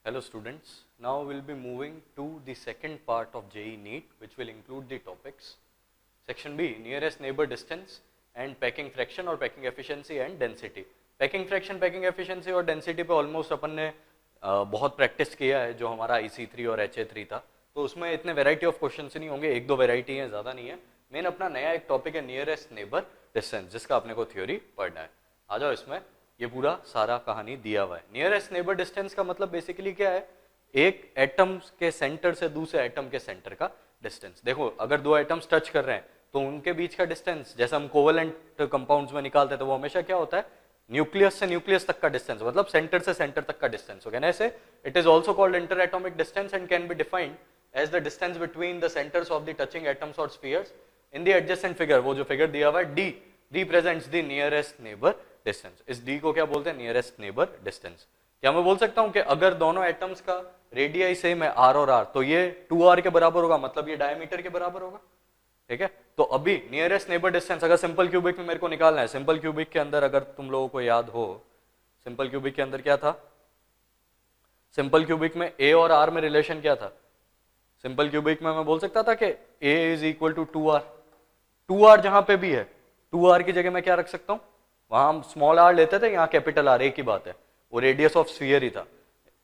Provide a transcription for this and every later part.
Hello students, now we'll be moving to the second part of JEE NEET, which will include the topics Section B, nearest neighbor distance and packing fraction or packing efficiency and density. Packing fraction, packing efficiency और density पे almost अपन ने बहुत practice किया है जो हमारा IC3 और HA3 था, तो उसमें इतने वेराइटी ऑफ क्वेश्चंस नहीं होंगे, एक दो वेराइटी हैं, ज़्यादा नहीं है। मेन अपना नया एक टॉपिक है नियरेस्ट नेबर डिस्टेंस, जिसका अपने को थ्योरी पढ़ना है। आ जाओ, इसमें ये पूरा सारा कहानी दिया हुआ है। नियरेस्ट नेबर डिस्टेंस का मतलब बेसिकली क्या है, एक एटम के सेंटर से दूसरे एटम के सेंटर का डिस्टेंस। देखो, अगर दो एटम्स टच कर रहे हैं तो उनके बीच का डिस्टेंस, जैसे हम कोवेलेंट कंपाउंड्स में निकालते हैं, तो वो हमेशा क्या होता है, न्यूक्लियस से न्यूक्लियस तक का डिस्टेंस, मतलब सेंटर से सेंटर तक का डिस्टेंस हो गया ना। ऐसे it is also called inter atomic distance and can be defined as the distance between the centres of the touching atoms और spheres in the adjacent figure. वो जो फिगर दिया हुआ है, D represents the nearest neighbour distance. इस D को क्या बोलते हैं, नियरेस्ट नेबर डिस्टेंस। क्या मैं बोल सकता हूं कि अगर दोनों एटम्स का रेडियाई सेम है आर और आर, तो ये 2r के बराबर होगा, मतलब ये डायमीटर के बराबर होगा, ठीक है। तो अभी नियरेस्ट नेबर डिस्टेंस अगर सिंपल क्यूबिक में मेरे को निकालना है, सिंपल क्यूबिक के अंदर अगर तुम लोगों को याद हो, सिंपल क्यूबिक के अंदर क्या था, सिंपल क्यूबिक में a और r में रिलेशन क्या था। सिंपल क्यूबिक में मैं बोल सकता था कि a is equal to 2r। 2r जहां पे भी है, 2r की जगह मैं क्या रख सकता हूं, वहां हम स्मॉल r लेते थे, यहाँ कैपिटल R, एक ही बात है, वो रेडियस ऑफ स्फीयर ही था।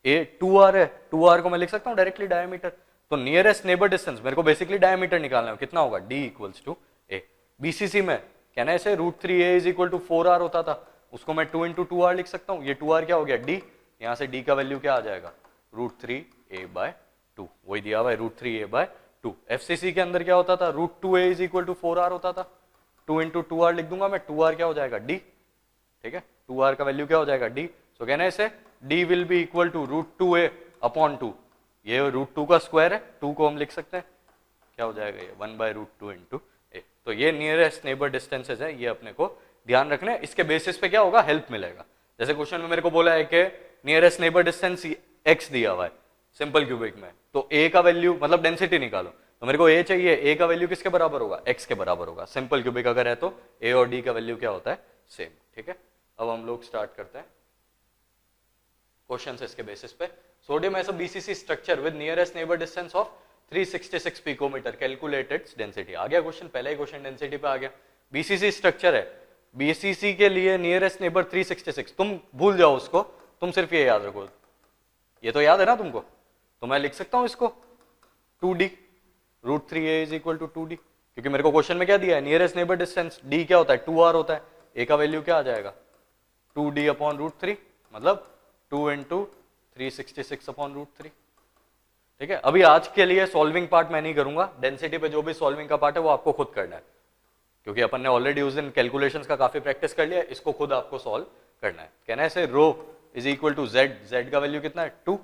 ए 2r है, 2r को मैं लिख सकता हूँ डायरेक्टली डायमीटर। तो नियरेस्ट नेबर डिस्टेंस मेरे को बेसिकली डायमीटर निकालना है, कितना होगा, d equals to a. BCC में कहना ऐसे √3a is equal to 4r होता था, उसको मैं 2 इंटू 2r लिख सकता हूँ। ये 2r क्या हो गया, d, यहाँ से d का वैल्यू क्या आ जाएगा, √3a/2, वही दिया हुआ है √3a/2। एफसीसी के अंदर क्या होता था, √2a is equal to 4r होता था, 2 इंटू 2r लिख दूंगा मैं, 2r क्या हो जाएगा, d, ठीक है, 2r का वैल्यू क्या हो जाएगा, d। सो कहना ऐसे d will be equal to √2a/2, ये √2 का स्क्वायर है, 2 को हम लिख सकते हैं, क्या हो जाएगा ये 1/√2 इंटू ए। तो ये नियरेस्ट नेबर डिस्टेंसेज है, ये अपने को ध्यान रखना है। इसके बेसिस पे क्या होगा, हेल्प मिलेगा। जैसे क्वेश्चन में मेरे को बोला है कि नियरेस्ट नेबर डिस्टेंस x दिया हुआ है सिंपल क्यूबिक में, तो a का वैल्यू मतलब डेंसिटी निकालो, तो मेरे को a चाहिए, a का वैल्यू किसके बराबर होगा, x के बराबर होगा। सिंपल क्यूबिक अगर है तो a और d का वैल्यू क्या होता है, सेम, ठीक है। अब हम लोग स्टार्ट करते हैं क्वेश्चन इसके बेसिस पे। Sodium as a BCC structure with nearest neighbour distance of 366 picometre, calculate its density. आ गया क्वेश्चन, पहले ही क्वेश्चन डेंसिटी पे आ गया। बीसीसी स्ट्रक्चर है, बीसीसी के लिए नियरेस्ट नेबर 366, तुम भूल जाओ उसको, तुम सिर्फ ये याद रखो, ये तो याद है ना तुमको, तो मैं लिख सकता हूं इसको 2d, √3a is equal to 2d, क्योंकि मेरे को क्वेश्चन में क्या दिया है, नियरेस्ट नेबर डिस्टेंस, d क्या होता है, 2r होता है, a का वैल्यू क्या आ जाएगा, 2d/√3, मतलब 2 इंटू 366/√3, ठीक है। अभी आज के लिए सॉल्विंग पार्ट मैं नहीं करूंगा, डेंसिटी पे जो भी सॉल्विंग का पार्ट है वो आपको खुद करना है, क्योंकि अपन ने ऑलरेडी उस दिन कैलकुलेशंस का काफी प्रैक्टिस कर लिया, इसको खुद आपको सॉल्व करना है। कहना है ऐसे rho is equal to z, z का वैल्यू कितना है 2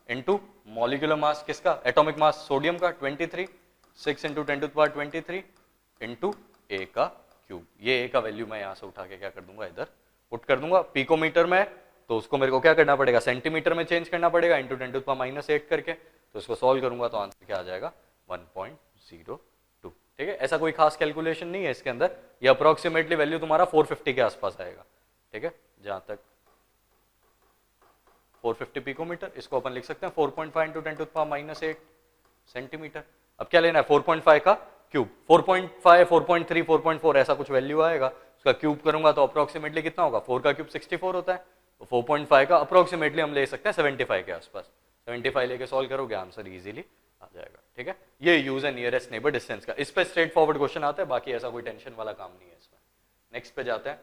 इंटू मॉलिक्यूलर मास किसका, एटॉमिक मास सोडियम का 23, 6 इंटू 10⁻23 इंटू a का क्यूब। ये a का वैल्यू मैं यहाँ से उठा के क्या कर दूंगा, इधर पुट कर दूंगा। पिकोमीटर में तो उसको मेरे को क्या करना पड़ेगा, सेंटीमीटर में चेंज करना पड़ेगा, इंटू 10⁻⁸ करके, तो इसको सॉल्व करूंगा तो आंसर क्या आ जाएगा 1.02, ठीक है। ऐसा कोई खास कैलकुलेशन नहीं है इसके अंदर, ये अप्रोक्सीमेटली वैल्यू तुम्हारा 450 के आसपास आएगा, ठीक है, जहां तक 450 पिकोमीटर, इसको अपन लिख सकते हैं 4.5 इंटू 10⁻⁸ सेंटीमीटर। अब क्या लेना है, 4.5 का क्यूब, 4.5, 4.3, 4.4 ऐसा कुछ वैल्यू आएगा, उसका क्यूब करूंगा तो अप्रोक्सीमेटली कितना होगा, 4 का क्यूब 64 होता है, तो 4.5 का अप्रोक्सीमेटली हम ले सकते हैं 75 के आसपास, 75 लेके सॉल्व करोगे आंसर इजीली आ जाएगा, ठीक है। ये यूज है नियरेस्ट नेबर डिस्टेंस का। इस पे स्ट्रेट फॉरवर्ड क्वेश्चन आता है, बाकी ऐसा कोई टेंशन वाला काम नहीं है इसमें। नेक्स्ट पे जाते हैं,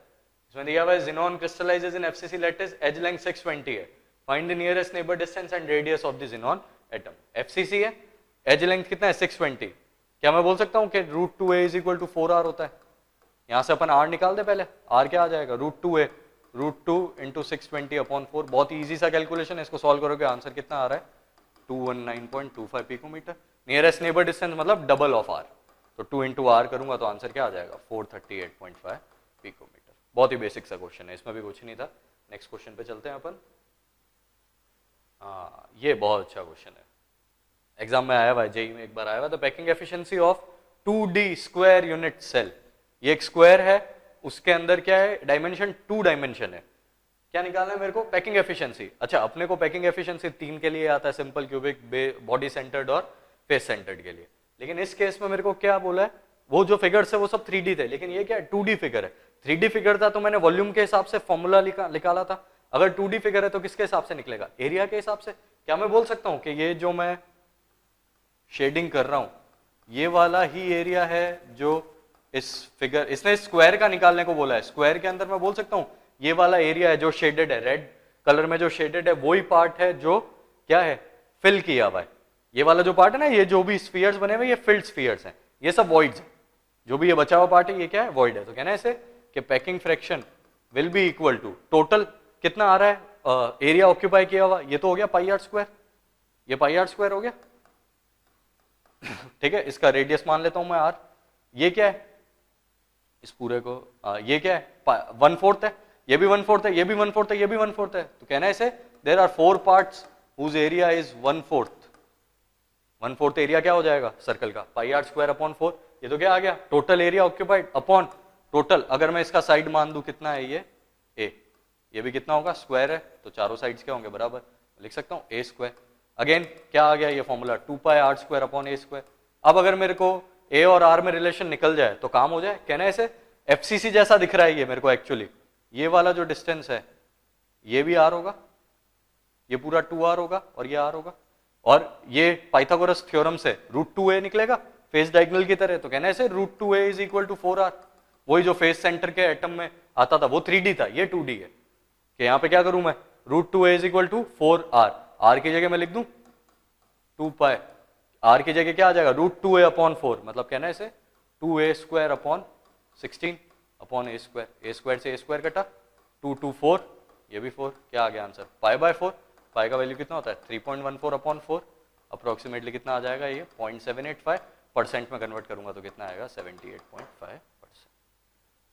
इसमें दिया हुआ है ज़ीनॉन क्रिस्टलाइजेस इन एफसीसी लैटिस, एज लेंथ 620 है, find the nearest neighbour distance and radius of the xenon atom. FCC है, एज लेंथ कितना है 620, क्या मैं बोल सकता हूं कि √2a is equal to 4r होता है, यहां से अपन r निकाल दे, पहले r क्या आ जाएगा, √2a, √2 इंटू 620/4, बहुत ईजी सा कैलकुलेशन है, इसको सॉल्व करोगे आंसर कितना आ रहा है 219.25 पिकोमीटर। नियरेस्ट नेबर डिस्टेंस मतलब डबल ऑफ r, तो 2 इंटू r करूंगा तो आंसर क्या आ जाएगा 438.5 पिकोमीटर। बहुत ही बेसिक सा क्वेश्चन है, इसमें भी कुछ नहीं था। नेक्स्ट क्वेश्चन पे चलते हैं अपन। हाँ, ये बहुत अच्छा क्वेश्चन है, एग्जाम में आया हुआ है, जेई में एक बार आया हुआ। The packing efficiency of 2d square unit cell, ये एक स्क्वायर है, उसके अंदर क्या है, डायमेंशन 2 डायमेंशन है, क्या निकालना है मेरे को? Packing efficiency. अच्छा, अपने को पैकिंग एफिशिएंसी 3 के लिए आता है, सिंपल, क्यूबिक, बॉडी सेंटर्ड और फेस सेंटर्ड के लिए। लेकिन इस केस में मेरे को क्या बोला है, वो जो फिगर्स है वो सब 3D थे, लेकिन ये क्या है 2D फिगर है। 3D फिगर था तो मैंने वॉल्यूम के हिसाब से फॉर्मूला निकाला था। अगर 2D फिगर है तो किसके हिसाब से निकलेगा? एरिया के हिसाब से। क्या मैं बोल सकता हूं कि ये जो मैं शेडिंग कर रहा हूं ये वाला ही एरिया है जो इस फिगर, इसने स्क्वायर का निकालने को बोला है, स्क्वायर के अंदर मैं बोल सकता हूं ये वाला एरिया है जो शेडेड है, रेड कलर में जो शेडेड है वही पार्ट है जो क्या है, फिल किया हुआ है। ये वाला जो पार्ट है ना, ये जो भी स्फीयर्स बने हुए ये फिल्ड स्फीयर्स हैं, ये सब वॉइड्स हैं। जो भी ये बचा हुआ पार्ट है ये क्या है, वॉइड है। तो कहना है इसे कि packing fraction will be equal to total कितना आ रहा है एरिया ऑक्यूपाई किया हुआ, ये तो हो गया पाई आर स्क्वायर, ये पाई आर स्क्वायर हो गया। ठीक है, इसका रेडियस मान लेता हूं मैं आर। ये क्या है इस पूरे को, ये क्या है 1/4 है, ये भी 1/4 है, ये भी 1/4 है, ये भी 1/4 है। तो कहना है इसे there are 4 parts whose area is 1/4। 1/4 area क्या हो जाएगा सर्कल का, पाई आर स्क्वायर अपॉन 4। ये तो क्या आ गया, total area occupied upon total, अगर मैं इसका साइड मान दूं कितना है ये ए, ये भी कितना होगा स्क्वायर है, तो चारों साइड्स क्या होंगे बराबर, लिख सकता हूं ए स्क्वायर। अगेन क्या आ गया ये formula 2 pi r square upon a square. अब अगर मेरे को ए और आर में रिलेशन निकल जाए तो काम हो जाए। कहना है इसे एफसीसी जैसा दिख रहा है ये मेरे को एक्चुअली, ये वाला जो डिस्टेंस है ये भी आर होगा, ये पूरा 2r होगा और ये r होगा, और ये पाइथागोरस थ्योरम से √2a निकलेगा फेस डायगोनल की तरह। तो कहना है इसे √2a is equal to 4r। वही जो फेस सेंटर के एटम में आता था वो 3D था, ये 2D है। कि यहां पे क्या करूं मैं, √2a is equal to 4r, r की जगह मैं लिख दूं 2 पाई, r की जगह क्या आ जाएगा √2a अपॉन 4, मतलब कहना है इसे 2a square upon 16 upon a square से a स्क्वायर कटा 2 2 4, ये भी 4, क्या आ गया आंसर पाई बाय 4। पाई का वैल्यू कितना होता है 3.14 अपॉन 4, अप्रोक्सीमेटली कितना आ जाएगा ये 0.785, परसेंट में कन्वर्ट करूंगा तो कितना आएगा 78.5%।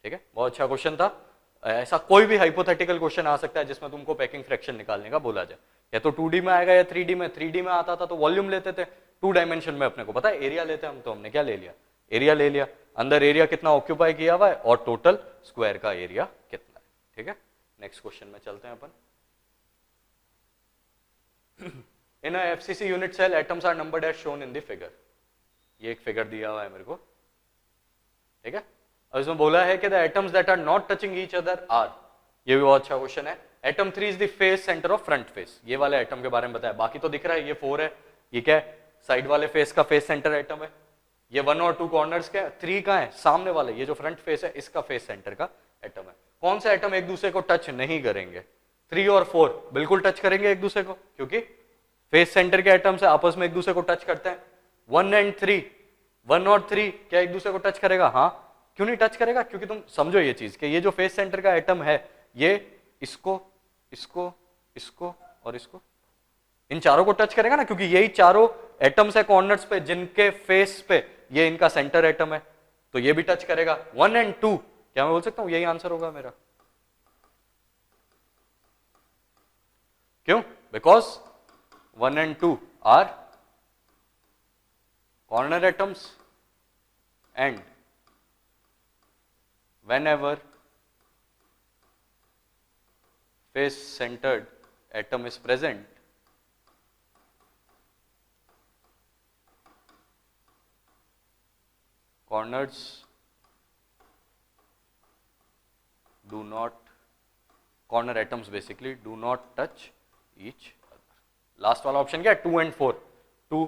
ठीक है, बहुत अच्छा क्वेश्चन था। ऐसा कोई भी हाइपोथेटिकल क्वेश्चन आ सकता है जिसमें तुमको पैकिंग फ्रैक्शन निकालने का बोला जाए, या तो 2D में आएगा या 3D में। 3D में आता था तो वॉल्यूम लेते थे, 2 डायमेंशन में अपने को पता है एरिया लेते हैं हम, तो हमने क्या ले लिया एरिया ले लिया, अंदर एरिया कितना ऑक्यूपाई किया हुआ है और टोटल स्क्वायर का एरिया कितना है। ठीक है, नेक्स्ट क्वेश्चन में चलते हैं अपन। In a FCC unit cell, atoms are numbered as shown in the figure। ये एक फिगर दिया हुआ है मेरे को, ठीक है। और इसमें बोला है कि the atoms that are not touching each other are, ये भी बहुत अच्छा क्वेश्चन है। Atom 3 is the face center of front face, ये वाले एटम के बारे में बताया, बाकी तो दिख रहा है ये 4 है, ये क्या है साइड वाले फेस का फेस सेंटर एटम है, ये 1 और 2 कॉर्नर्स का, 3 का है सामने वाले, ये जो फ्रंट फेस है इसका फेस सेंटर का एटम है। कौन से एटम एक दूसरे को टच नहीं करेंगे, 3 और 4 बिल्कुल टच करेंगे एक दूसरे को, क्योंकि फेस सेंटर के एटम्स आपस में एक दूसरे को टच करते हैं। 1 और 3 क्या एक दूसरे को टच करेगा? हाँ, क्यों नहीं टच करेगा? क्योंकि तुम समझो ये चीज कि ये जो फेस सेंटर का एटम है ये इसको इसको इसको और इसको, इन चारों को टच करेगा ना, क्योंकि यही चारों एटम्स है कॉर्नर्स पे जिनके फेस पे ये इनका सेंटर एटम है, तो ये भी टच करेगा। 1 और 2 क्या मैं बोल सकता हूं यही आंसर होगा मेरा, क्यों? Because 1 and 2 are corner atoms and whenever face centered atom is present, corners do not, corner atoms basically do not touch each। Last वाला ऑप्शन क्या है 2 and 4, 2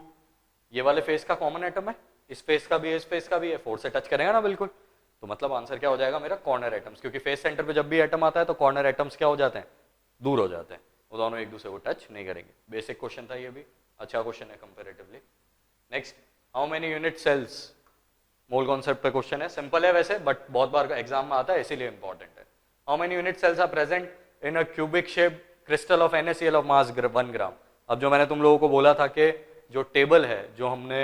ये वाले फेस का कॉमन एटम है, इस फेस का भी है, इस फेस का भी है, 4 से टच करेगा ना बिल्कुल, तो मतलब आंसर क्या हो जाएगा मेरा कॉर्नर एटम्स, क्योंकि फेस सेंटर पे जब भी एटम आता है तो कॉर्नर एटम्स क्या हो जाते हैं, दूर हो जाते हैं, वो दोनों एक दूसरे को टच नहीं करेंगे। बेसिक क्वेश्चन था ये भी, अच्छा क्वेश्चन है comparatively. Next, how many unit cells, mole concept पे क्वेश्चन है, सिंपल है वैसे बट बहुत बार एग्जाम में आता है इसीलिए इंपॉर्टेंट है। How many unit cells are present in a cubic shape crystal of NaCl of mass 1 gram. अब जो मैंने तुम लोगों को बोला था कि जो टेबल है जो हमने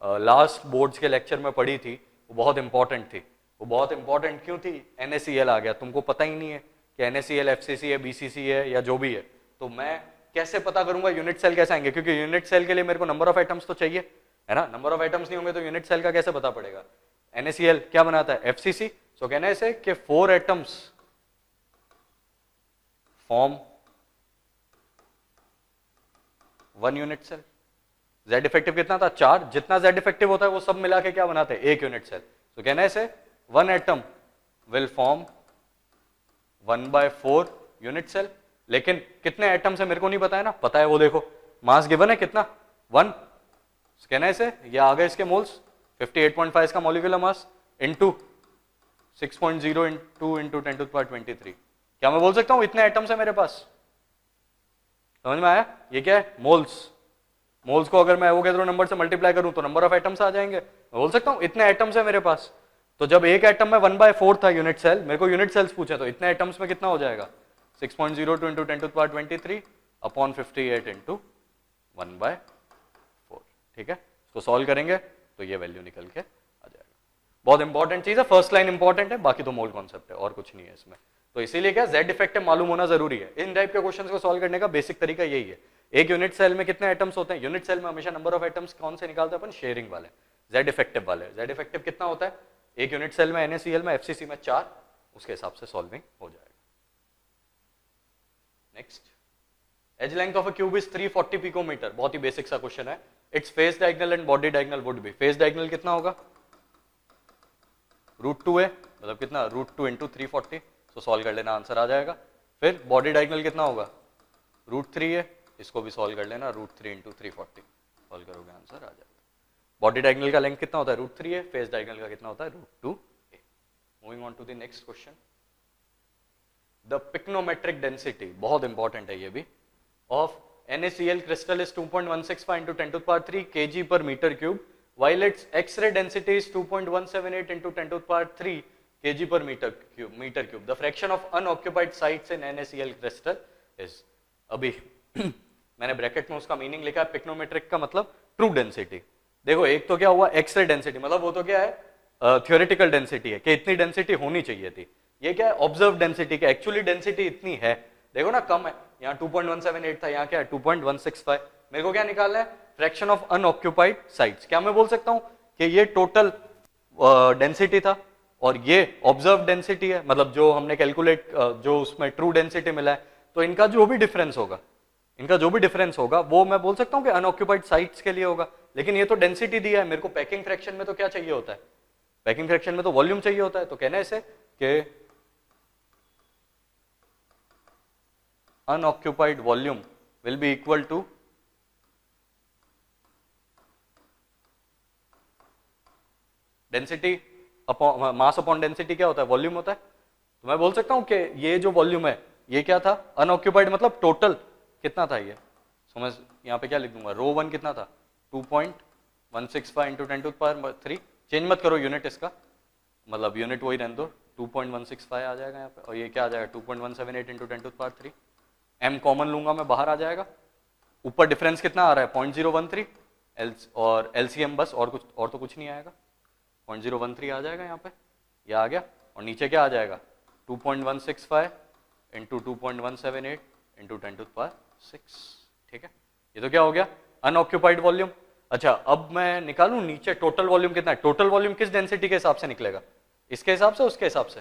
लास्ट बोर्ड्स के लेक्चर में पढ़ी थी वो बहुत इंपॉर्टेंट थी। वो बहुत इंपॉर्टेंट क्यों थी? NaCl आ गया, तुमको पता ही नहीं है कि NaCl FCC है, BCC है या जो भी है, तो मैं कैसे पता करूंगा यूनिट सेल कैसे आएंगे? क्योंकि यूनिट सेल के लिए मेरे को नंबर ऑफ एटम्स तो चाहिए, है ना। नंबर ऑफ एटम्स नहीं होंगे तो यूनिट सेल का कैसे पता पड़ेगा? NaCl क्या बनाता है? FCC। सो कहना है इसे कि 4 form 1 unit cell. Z effective कितना था 4, जितना Z इफेक्टिव होता है वो सब मिला के क्या बनाते हैं 1 यूनिट सेल। तो कहना है इसे 1 atom will form 1/4 unit cell. लेकिन कितने एटम्स है मेरे को नहीं पता है ना, पता है वो देखो मास गिवन है कितना 1। कहना है इसे, ये आ गए इसके मोल्स 58.5 इसका मॉलिक्यूलर मास इनटू 6.0 इंटू 10⁻23। क्या मैं बोल सकता हूं इतने एटम्स है मेरे पास? समझ में आया? ये क्या है मोल्स। मोल्स को अगर मैं एवोगैड्रो नंबर से मल्टीप्लाई करूं तो नंबर ऑफ एटम्स आ जाएंगे। मैं बोल सकता हूं इतने एटम्स है मेरे पास। तो जब एक एटम में 1/4 था यूनिट सेल, मेरे को यूनिट सेल्स पूछे, तो इतने एटम्स में कितना हो जाएगा 6.02 इंटू 10⁻23 अपॉन 58 इंटू 1/4। ठीक है, इसको सॉल्व करेंगे तो ये वैल्यू निकल के आ जाएगा। बहुत इंपॉर्टेंट चीज है, फर्स्ट लाइन इंपॉर्टेंट है, बाकी तो मोल कॉन्सेप्ट है और कुछ नहीं है इसमें। तो इसीलिए क्या Z इफेक्टिव मालूम होना जरूरी है। इन टाइप के क्वेश्चंस को सॉल्व करने का बेसिक तरीका यही है। एक यूनिट सेल में कितने एटम्स होते हैं? यूनिट सेल में हमेशा नंबर ऑफ एटम्स कौन से निकालते हैं अपन? शेयरिंग वाले, Z इफेक्टिव वाले। Z इफेक्टिव कितना होता है एक यूनिट सेल में? NaCl में, FCC में 4, उसके हिसाब से सॉल्विंग हो जाएगा। Next, edge length of a cube is 340 picometre. बहुत ही बेसिक सा क्वेश्चन है। It's face diagonal and body diagonal would be. Face diagonal कितना होगा? √2 है, मतलब कितना √2 इंटू 340। तो सॉल्व कर लेना, आंसर आ जाएगा। फिर बॉडी डायगोनल कितना होगा? √3 है, इसको भी सॉल्व कर लेना, √3 इंटू 340 सॉल्व करोगे आंसर आ जाएगा। बॉडी डायगोनल का लेंथ कितना होता है? √3 है। फेस डायगोनल का कितना होता है? √2 है। Moving on to the next question, the pycnometric density, बहुत इंपॉर्टेंट है ये भी, of NaCl crystal is 2.165 into 10⁻³ kg per meter cube, while its X-ray density is 2.178 into 10⁻³ kg per meter cube. The fraction of unoccupied sites in NaCl crystal is, अभी मैंने bracket में उसका meaning लिखा है, पिक्नोमेट्रिक का मतलब ट्रू डेंसिटी। देखो एक तो क्या हुआ एक्सरे डेंसिटी, मतलब वो तो क्या है थियोरेटिकल डेंसिटी है कि इतनी डेंसिटी होनी चाहिए थी। ये क्या है ऑब्जर्व डेंसिटी, कि एक्चुअली डेंसिटी इतनी है। देखो ना कम है, यहाँ 2.178 था, यहाँ क्या है 2.165। मेरे को क्या निकालना है? Fraction of unoccupied sites. क्या मैं बोल सकता हूँ कि ये टोटल डेंसिटी था और ये ऑब्जर्व डेंसिटी है, मतलब जो हमने कैलकुलेट जो उसमें ट्रू डेंसिटी मिला है, तो इनका जो भी डिफरेंस होगा वो मैं बोल सकता हूँ कि अनऑक्यूपाइड साइट्स के लिए होगा। लेकिन ये तो डेंसिटी दिया है मेरे को। पैकिंग फ्रैक्शन में तो क्या चाहिए होता है? पैकिंग फ्रैक्शन में तो वॉल्यूम चाहिए होता है। तो कहना है इसे कि unoccupied volume will be equal to density upon mass upon density। क्या होता है? वॉल्यूम होता है। तो मैं बोल सकता हूं कि ये जो वॉल्यूम है ये क्या था? अनऑक्यूपाइड, मतलब टोटल कितना था ये? सो मैं यहाँ पे क्या लिख दूंगा, रो 1 कितना था 2.165 इंटू 10⁻3। चेंज मत करो यूनिट इसका, मतलब यूनिट वही रहने दो, 2.165 आ जाएगा यहाँ पे। और ये क्या आ जाएगा 2.178 इंटू 10⁻3। m कॉमन लूंगा मैं, बाहर आ जाएगा। ऊपर डिफरेंस कितना आ रहा है 0.013 और LCM बस, और तो कुछ नहीं आएगा। 0.013 आ जाएगा यहाँ पे, ये आ गया। और नीचे क्या आ जाएगा 2.165 इंटू 2.178 इंटू 10⁻6। ठीक है, ये तो क्या हो गया अनऑक्यूपाइड वॉल्यूम। अच्छा अब मैं निकालूं नीचे टोटल वॉल्यूम कितना है। टोटल वॉल्यूम किस डेंसिटी के हिसाब से निकलेगा? इसके हिसाब से, उसके हिसाब से?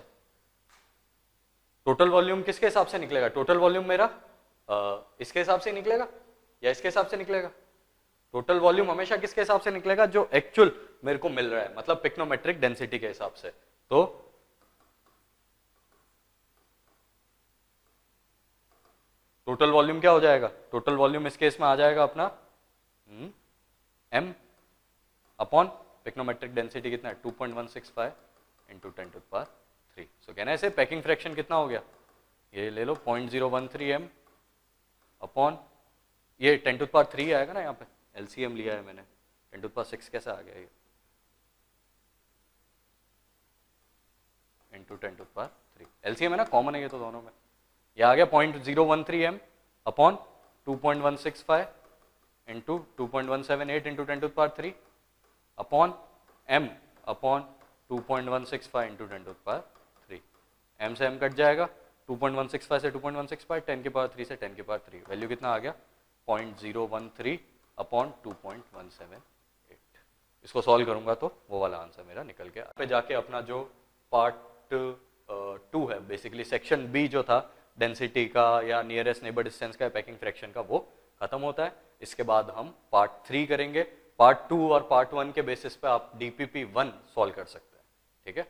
टोटल वॉल्यूम किसके हिसाब से निकलेगा? टोटल वॉल्यूम मेरा इसके हिसाब से निकलेगा या इसके हिसाब से निकलेगा? टोटल वॉल्यूम हमेशा किसके हिसाब से निकलेगा? जो एक्चुअल मेरे को मिल रहा है, मतलब पिक्नोमेट्रिक डेंसिटी के हिसाब से। तो टोटल वॉल्यूम क्या हो जाएगा? टोटल वॉल्यूम इस केस में आ जाएगा अपना m अपॉन पिक्नोमेट्रिक डेंसिटी कितना है 2.165 इंटू 10⁻3। सो कहना है इसे पैकिंग फ्रैक्शन कितना हो गया? ये ले लो 0.013 m अपॉन ये 10⁻3 आएगा ना, यहाँ पे LCM लिया है मैंने, 10⁻6 कैसे आ गया ये इंटू 10⁻3। LCM है ना, कॉमन है ये तो दोनों में। ये आ गया 0.013 m upon 2.165 into 2.178 into 10⁻3 upon m upon 2.165 into 10⁻3। m से m कट जाएगा, 2.165 से 2.165, 10⁻3 से 10⁻3। वैल्यू कितना आ गया 0.013 अपॉन 2.178। इसको सॉल्व करूंगा तो वो वाला आंसर मेरा निकल गया। पे जाके अपना जो पार्ट 2 है, बेसिकली सेक्शन बी जो था डेंसिटी का या नियरेस्ट नेबर डिस्टेंस का पैकिंग फ्रैक्शन का वो खत्म होता है। इसके बाद हम पार्ट 3 करेंगे। पार्ट 2 और पार्ट 1 के बेसिस पे आप DPP 1 सॉल्व कर सकते हैं, ठीक है।